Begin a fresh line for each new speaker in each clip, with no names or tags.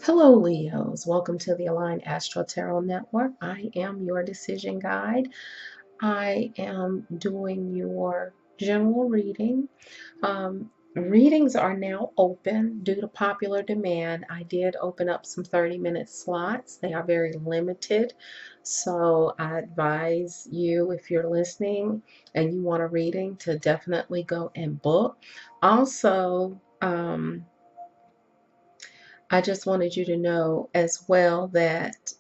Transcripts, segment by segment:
Hello, Leos. Welcome to the Aligned Astro Tarot Network. I am your decision guide. I am doing your general reading. Readings are now open due to popular demand. I did open up some 30-minute slots. They are very limited. So I advise you, if you're listening and you want a reading, to definitely go and book. Also, I just wanted you to know as well that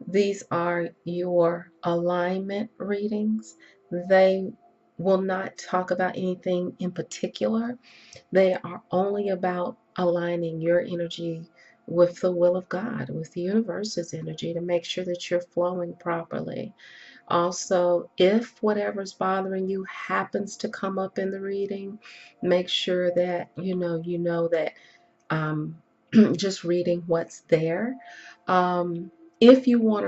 these are your alignment readings. They will not talk about anything in particular. They are only about aligning your energy with the will of God, with the universe's energy, to make sure that you're flowing properly. Also, if whatever's bothering you happens to come up in the reading, make sure that you know that um, just reading what's there. If you want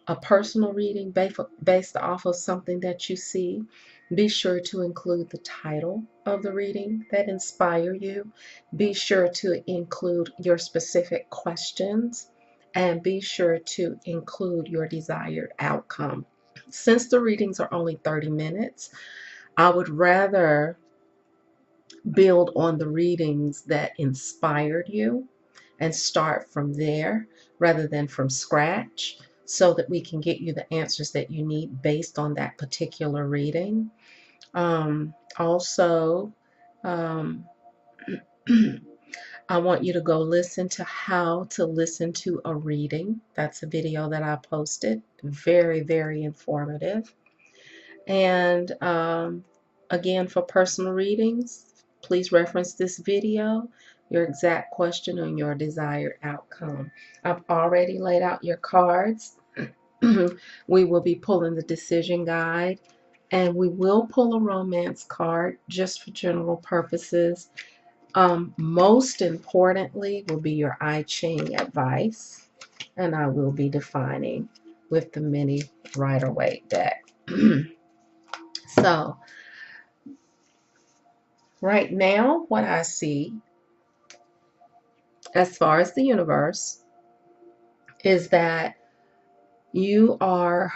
a personal reading based off of something that you see, be sure to include the title of the reading that inspire you. Be sure to include your specific questions and be sure to include your desired outcome. Since the readings are only 30 minutes, I would rather build on the readings that inspired you and start from there rather than from scratch, so that we can get you the answers that you need based on that particular reading. Also, um, I want you to go listen to how to listen to a reading. That's a video that I posted. Very, very informative. And again, for personal readings, please reference this video, your exact question, and your desired outcome. I've already laid out your cards. We will be pulling the decision guide, and we will pull a romance card just for general purposes. Most importantly will be your I Ching advice, and I will be defining with the mini Rider-Waite deck. So, right now, what I see as far as the universe is that you are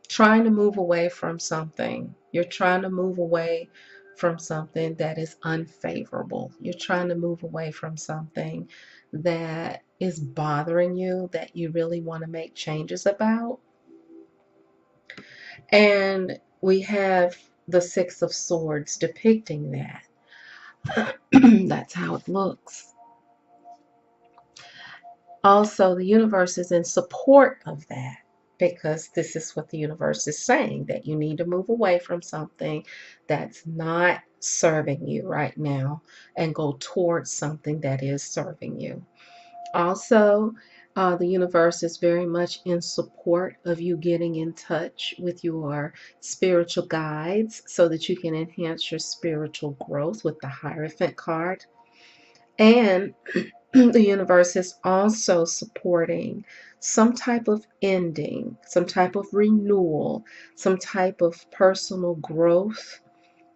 trying to move away from something. You're trying to move away from something that is unfavorable. You're trying to move away from something that is bothering you, that you really want to make changes about. And we have the Six of Swords depicting that. That's how it looks. Also, the universe is in support of that, because this is what the universe is saying, that you need to move away from something that's not serving you right now and go towards something that is serving you. Also, the universe is very much in support of you getting in touch with your spiritual guides so that you can enhance your spiritual growth with the Hierophant card. And the universe is also supporting some type of ending, some type of renewal, some type of personal growth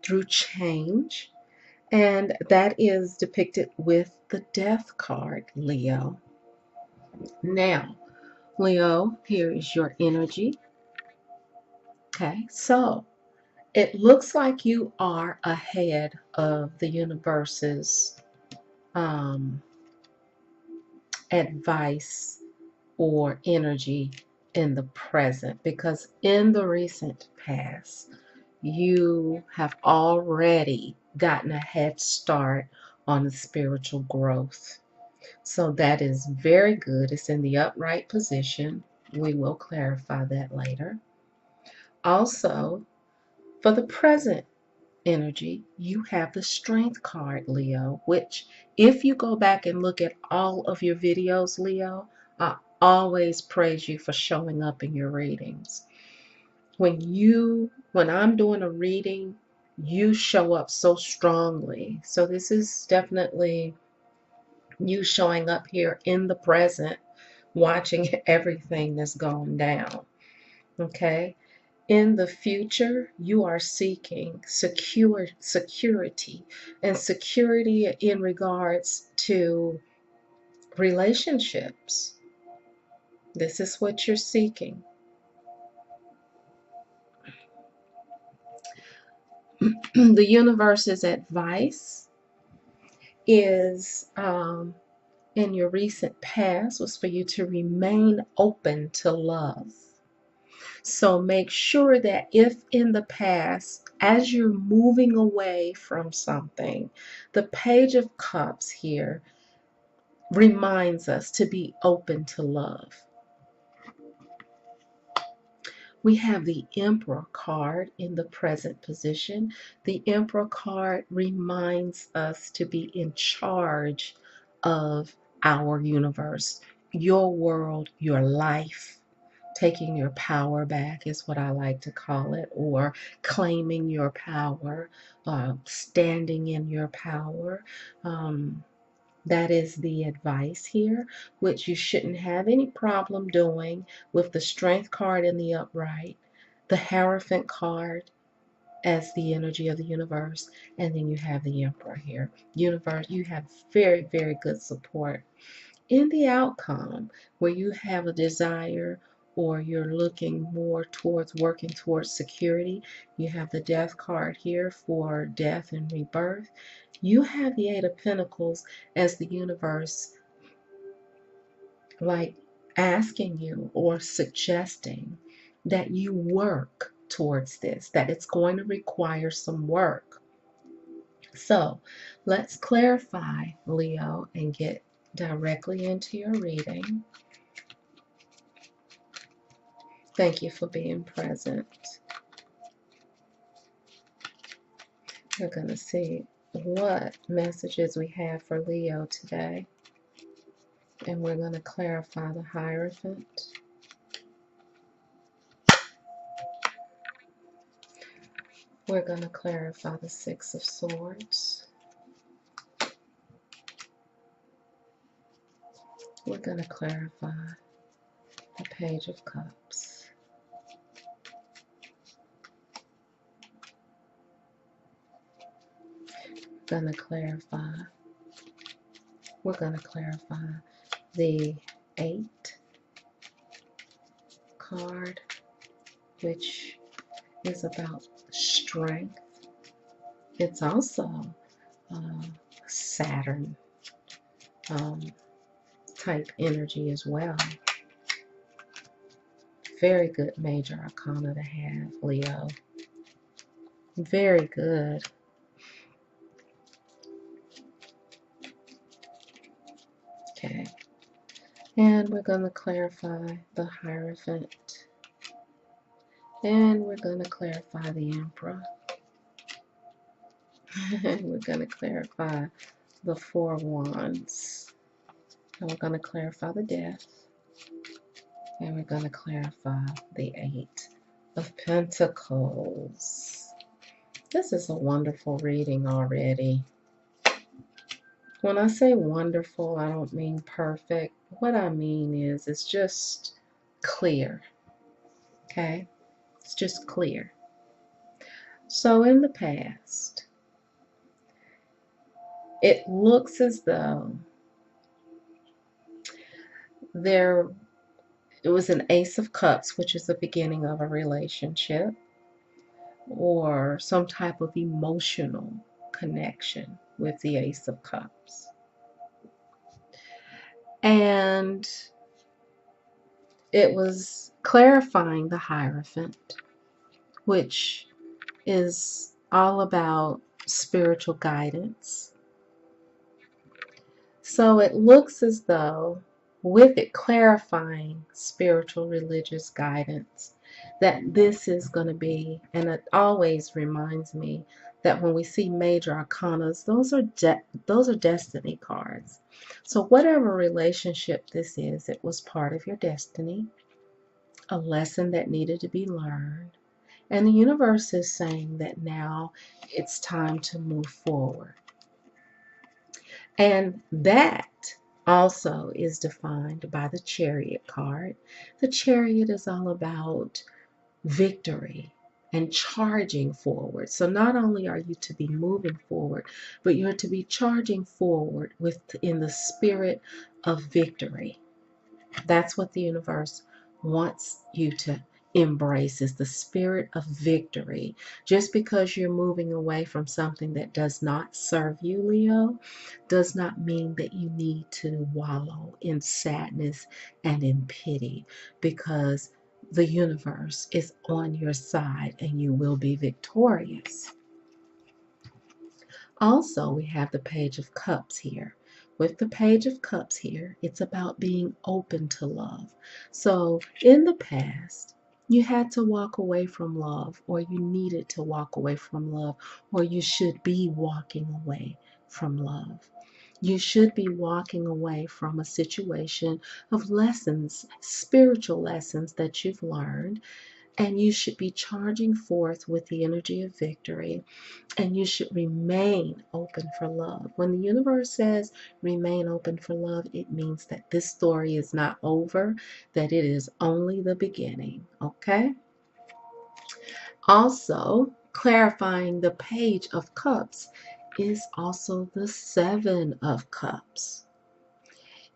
through change. And that is depicted with the Death card, Leo. Now, Leo, here is your energy. Okay, so it looks like you are ahead of the universe's advice or energy in the present, because in the recent past you have already gotten a head start on the spiritual growth. So that is very good. It's in the upright position. We will clarify that later. Also, for the present energy, you have the Strength card, Leo, which, if you go back and look at all of your videos, Leo, I always praise you for showing up in your readings. When I'm doing a reading, you show up so strongly. So this is definitely you showing up here in the present, watching everything that's going down. Okay? In the future, you are seeking security, and security in regards to relationships. This is what you're seeking. The universe's advice is in your recent past was for you to remain open to love. So make sure that if in the past, as you're moving away from something, the Page of Cups here reminds us to be open to love. We have the Emperor card in the present position. The Emperor card reminds us to be in charge of our universe, your world, your life. Taking your power back is what I like to call it, or claiming your power, standing in your power. That is the advice here, which you shouldn't have any problem doing with the Strength card in the upright, the Hierophant card as the energy of the universe, and then you have the Emperor here. Universe, you have very, very good support in the outcome where you have a desire or you're looking more towards working towards security. You have the Death card here for death and rebirth. You have the Eight of Pentacles as the universe, like asking you or suggesting that you work towards this, that it's going to require some work. So let's clarify, Leo, and get directly into your reading. Thank you for being present. We're going to see what messages we have for Leo today. And we're going to clarify the Hierophant. We're going to clarify the Six of Swords. We're going to clarify the Page of Cups. We're going to clarify the 8 card, which is about strength. It's also Saturn type energy as well. Very good major arcana to have, Leo. Very good. Okay. And we're going to clarify the Hierophant. And we're going to clarify the Emperor. And we're going to clarify the Four of Wands. And we're going to clarify the Death. And we're going to clarify the Eight of Pentacles. This is a wonderful reading already. When I say wonderful, I don't mean perfect. What I mean is it's just clear. Okay? It's just clear. So in the past, it looks as though it was an Ace of Cups, which is the beginning of a relationship or some type of emotional connection with the Ace of Cups. And it was clarifying the Hierophant, which is all about spiritual guidance. So it looks as though, with it clarifying spiritual religious guidance, that this is going to be, and it always reminds me that when we see major arcanas, those are destiny cards. So whatever relationship this is, it was part of your destiny, a lesson that needed to be learned. And the universe is saying that now it's time to move forward. And that also is defined by the Chariot card. The Chariot is all about victory, and charging forward. So not only are you to be moving forward, but you're to be charging forward in the spirit of victory. That's what the universe wants you to embrace, is the spirit of victory. Just because you're moving away from something that does not serve you, Leo, does not mean that you need to wallow in sadness and in pity, because the universe is on your side and you will be victorious. Also, we have the Page of Cups here. With the Page of Cups here, it's about being open to love. So in the past, you had to walk away from love, or you needed to walk away from love, or you should be walking away from love. You should be walking away from a situation of lessons, spiritual lessons that you've learned, and you should be charging forth with the energy of victory, and you should remain open for love. When the universe says remain open for love, it means that this story is not over, that it is only the beginning, okay? Also, clarifying the Page of Cups is also the Seven of Cups.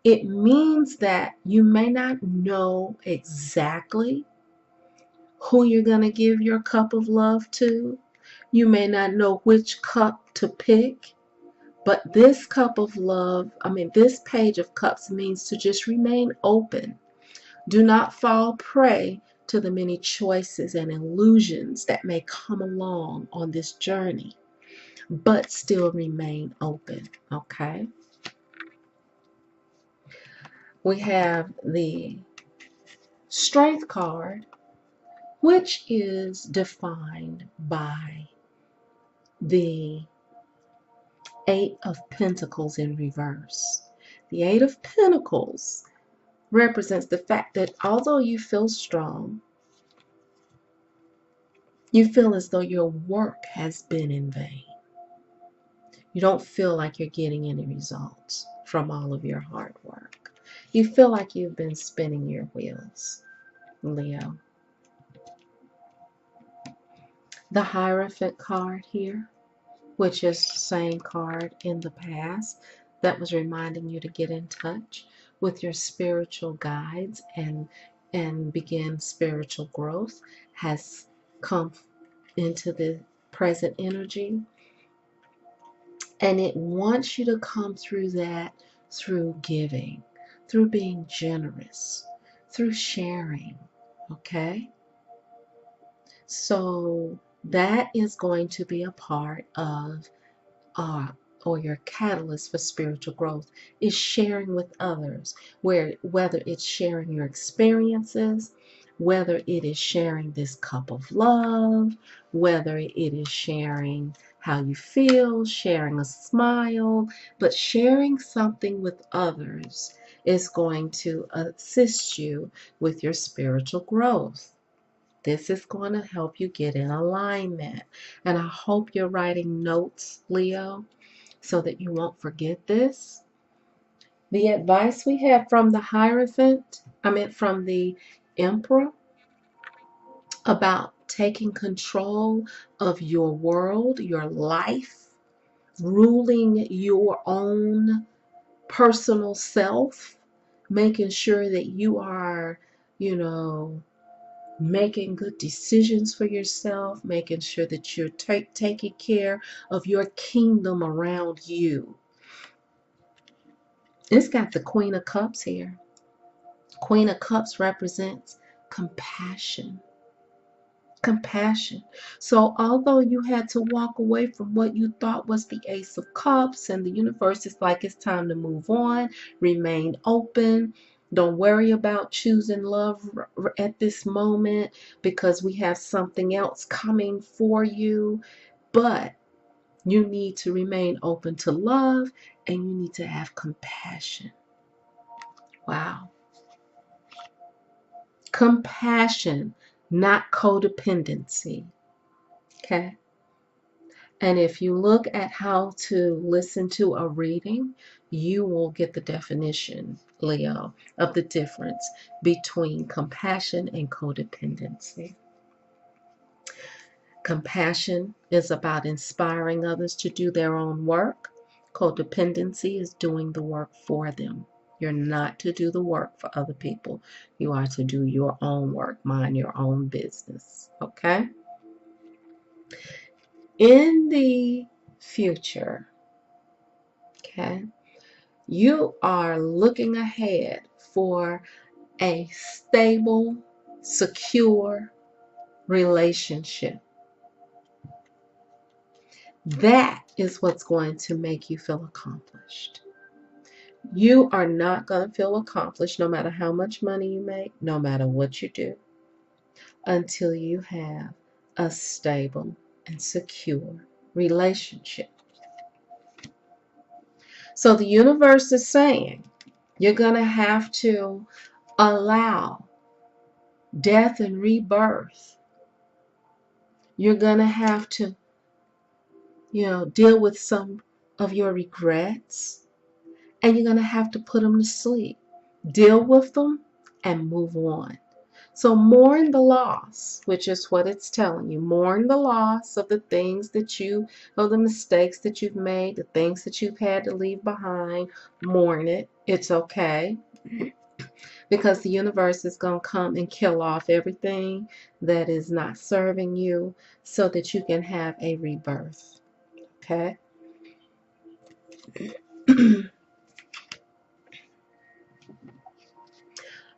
It means that you may not know exactly who you're going to give your cup of love to. You may not know which cup to pick. But this cup of love, this Page of Cups means to just remain open. Do not fall prey to the many choices and illusions that may come along on this journey, but still remain open, okay? We have the Strength card, which is defined by the Eight of Pentacles in reverse. The Eight of Pentacles represents the fact that although you feel strong, you feel as though your work has been in vain. You don't feel like you're getting any results from all of your hard work. You feel like you've been spinning your wheels, Leo. The Hierophant card here, which is the same card in the past that was reminding you to get in touch with your spiritual guides and begin spiritual growth, has come into the present energy, and it wants you to come through that through giving, through being generous, through sharing, okay? So that is going to be a part of uh, or your catalyst for spiritual growth, is sharing with others, whether it's sharing your experiences, whether it is sharing this cup of love, whether it is sharing how you feel, sharing a smile, but sharing something with others is going to assist you with your spiritual growth. This is going to help you get in alignment. And I hope you're writing notes, Leo, so that you won't forget this. The advice we have from the Hierophant, from the Emperor, about taking control of your world, your life, ruling your own personal self, making sure that you are, making good decisions for yourself, making sure that you're taking care of your kingdom around you. It's got the Queen of Cups here. Queen of Cups represents compassion. Compassion. So although you had to walk away from what you thought was the Ace of Cups, and the universe is like, it's time to move on, remain open. Don't worry about choosing love at this moment, because we have something else coming for you. But you need to remain open to love, and you need to have compassion. Wow. Compassion, not codependency. Okay? And if you look at how to listen to a reading, you will get the definition, Leo, of the difference between compassion and codependency. Compassion is about inspiring others to do their own work. Codependency is doing the work for them. You're not to do the work for other people. You are to do your own work, mind your own business. Okay? In the future, okay, you are looking ahead for a stable, secure relationship. That is what's going to make you feel accomplished. You are not going to feel accomplished no matter how much money you make, no matter what you do, until you have a stable and secure relationship. So the universe is saying you're going to have to allow death and rebirth. You're going to have to, deal with some of your regrets, and you're going to have to put them to sleep. Deal with them and move on. So mourn the loss, which is what it's telling you. Mourn the loss of the things of the mistakes that you've made, the things that you've had to leave behind. Mourn it. It's okay. Because the universe is going to come and kill off everything that is not serving you so that you can have a rebirth. Okay?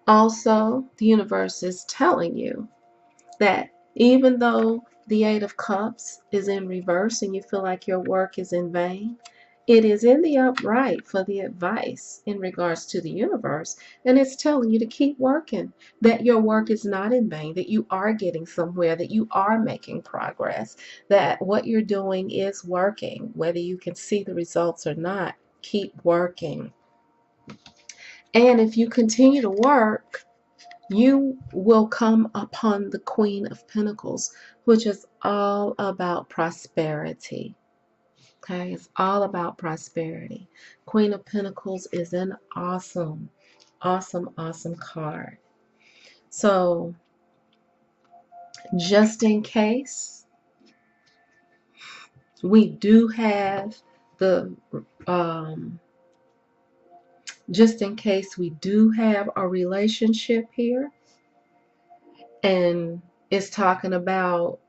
Also, the universe is telling you that even though the Eight of Cups is in reverse and you feel like your work is in vain, it is in the upright for the advice in regards to the universe, and it's telling you to keep working, that your work is not in vain, that you are getting somewhere, that you are making progress, that what you're doing is working, whether you can see the results or not. Keep working. And if you continue to work, you will come upon the Queen of Pentacles, which is all about prosperity. Okay, it's all about prosperity. Queen of Pentacles is an awesome, awesome, awesome card. So, just in case we do have just in case we do have a relationship here, and it's talking about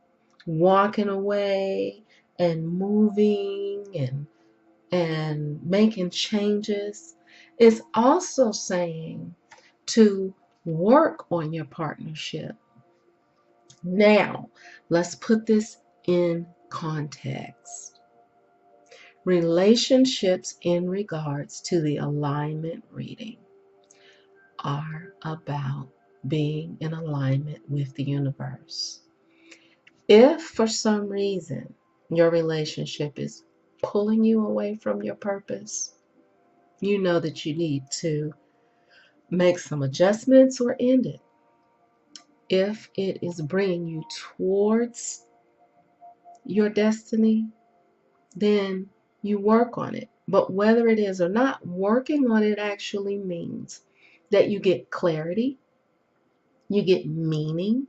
walking away and moving and making changes. It's also saying to work on your partnership. Now, let's put this in context. Relationships in regards to the alignment reading are about being in alignment with the universe. If for some reason your relationship is pulling you away from your purpose, you know that you need to make some adjustments or end it. If it is bringing you towards your destiny, then you work on it. But whether it is or not, working on it actually means that you get clarity, you get meaning,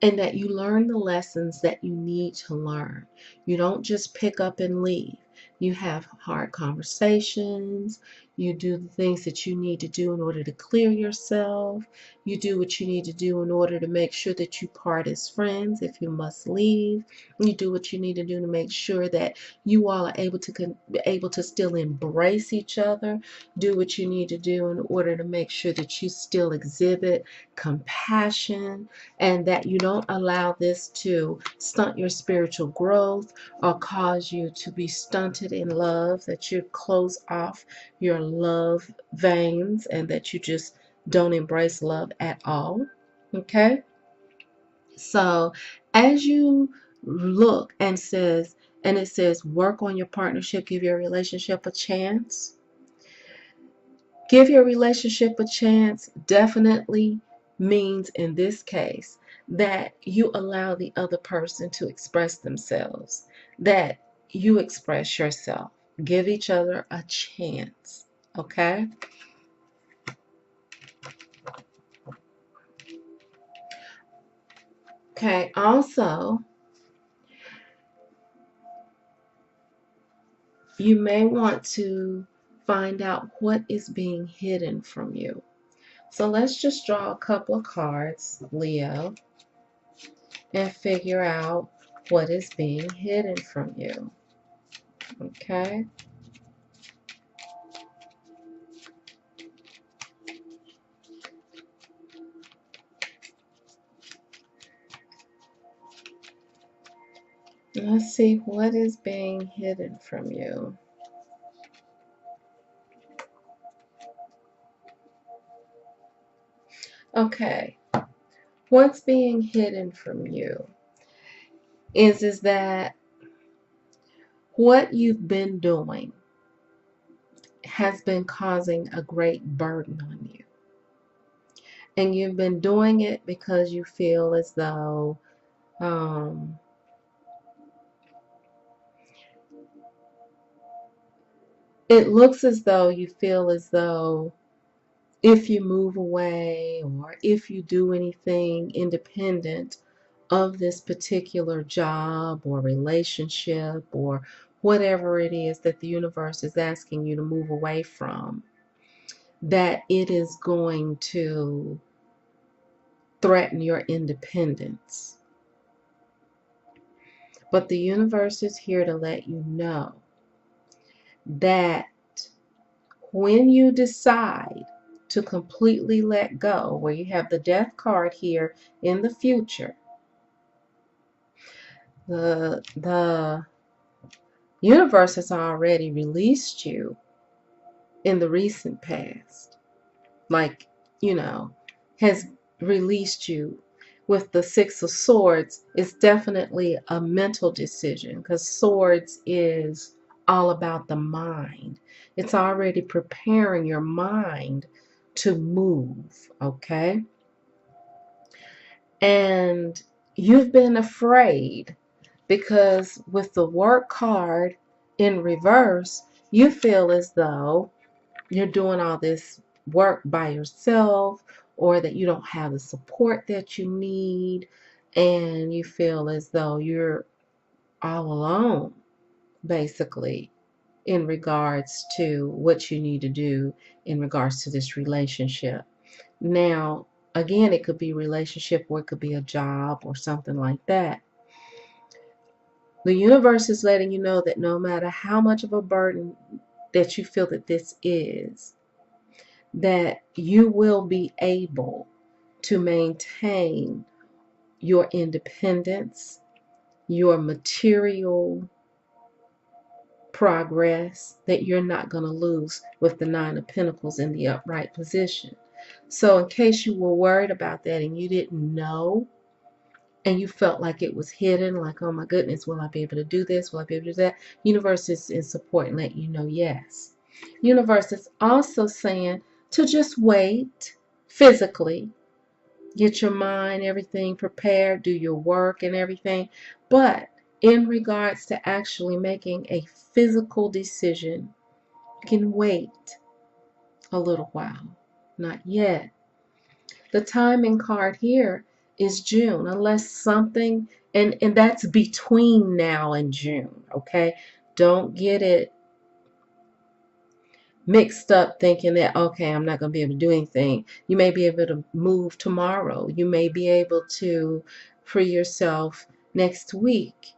and that you learn the lessons that you need to learn. You don't just pick up and leave. You have hard conversations. You do the things that you need to do in order to clear yourself. You do what you need to do in order to make sure that you part as friends if you must leave. You do what you need to do to make sure that you all are able to still embrace each other. Do what you need to do in order to make sure that you still exhibit compassion, and that you don't allow this to stunt your spiritual growth or cause you to be stunted in love, that you close off your love veins and that you just don't embrace love at all. Okay? So as you look and it says work on your partnership, give your relationship a chance. Give your relationship a chance definitely means in this case that you allow the other person to express themselves, that you express yourself. Give each other a chance, okay? Okay, also, you may want to find out what is being hidden from you. So let's just draw a couple of cards, Leo, and figure out what is being hidden from you. Okay? Let's see what is being hidden from you. Okay. What's being hidden from you is that what you've been doing has been causing a great burden on you. And you've been doing it because you feel as though it looks as though you feel as though if you move away or if you do anything independent of this particular job or relationship or whatever it is that the universe is asking you to move away from, that it is going to threaten your independence. But the universe is here to let you know that when you decide to completely let go, where you have the death card here in the future, the universe has already released you in the recent past. Like, has released you. With the Six of Swords, it's definitely a mental decision because swords is all about the mind. It's already preparing your mind to move, okay? And you've been afraid because with the work card in reverse, you feel as though you're doing all this work by yourself or that you don't have the support that you need and you feel as though you're all alone, basically, in regards to what you need to do in regards to this relationship. Now, again, it could be a relationship or it could be a job or something like that. The universe is letting you know that no matter how much of a burden that you feel that this is, that you will be able to maintain your independence, your material progress, that you're not going to lose with the Nine of Pentacles in the upright position. So in case you were worried about that and you didn't know, and you felt like it was hidden, like, oh my goodness, will I be able to do this? Will I be able to do that? Universe is in support and let you know, yes. Universe is also saying to just wait physically, get your mind, everything prepared, do your work and everything. But in regards to actually making a physical decision, you can wait a little while. Not yet. The timing card here is June, unless something, and that's between now and June, okay? Don't get it mixed up thinking that, okay, I'm not going to be able to do anything. You may be able to move tomorrow. You may be able to free yourself next week,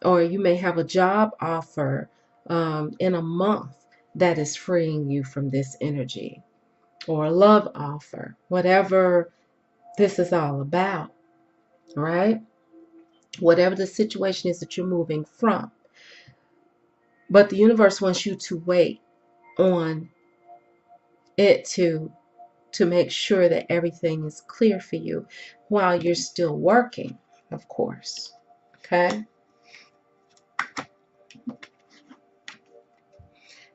or you may have a job offer in a month that is freeing you from this energy, or a love offer, whatever this is all about, right? Whatever the situation is that you're moving from. But the universe wants you to wait on it to make sure that everything is clear for you while you're still working, of course. Okay?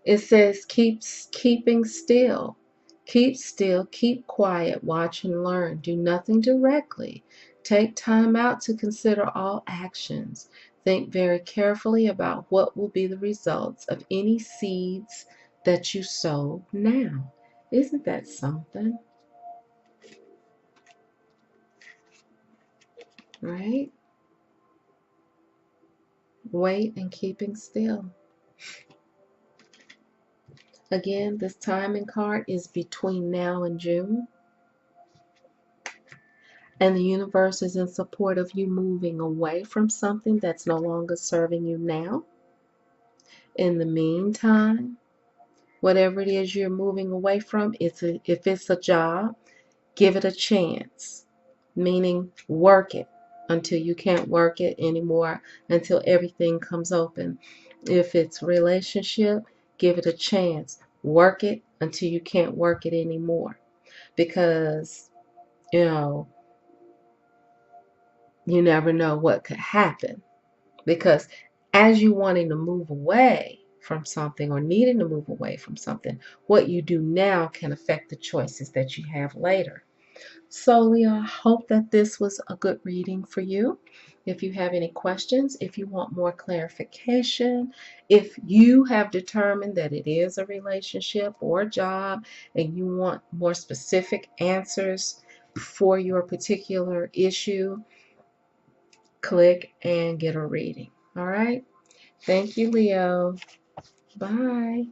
It says keeping still. Keep still, keep quiet, watch and learn. Do nothing directly. Take time out to consider all actions. Think very carefully about what will be the results of any seeds that you sow now. Isn't that something? Right? Wait and keeping still. Again, this timing card is between now and June. And the universe is in support of you moving away from something that's no longer serving you now. In the meantime, whatever it is you're moving away from, if it's a job, give it a chance. Meaning, work it until you can't work it anymore, until everything comes open. If it's relationship, give it a chance. Work it until you can't work it anymore. Because, you know, you never know what could happen. Because as you wanting to move away from something or needing to move away from something, what you do now can affect the choices that you have later. So, Leo, I hope that this was a good reading for you. If you have any questions, if you want more clarification, if you have determined that it is a relationship or a job and you want more specific answers for your particular issue, click and get a reading. All right. Thank you, Leo. Bye.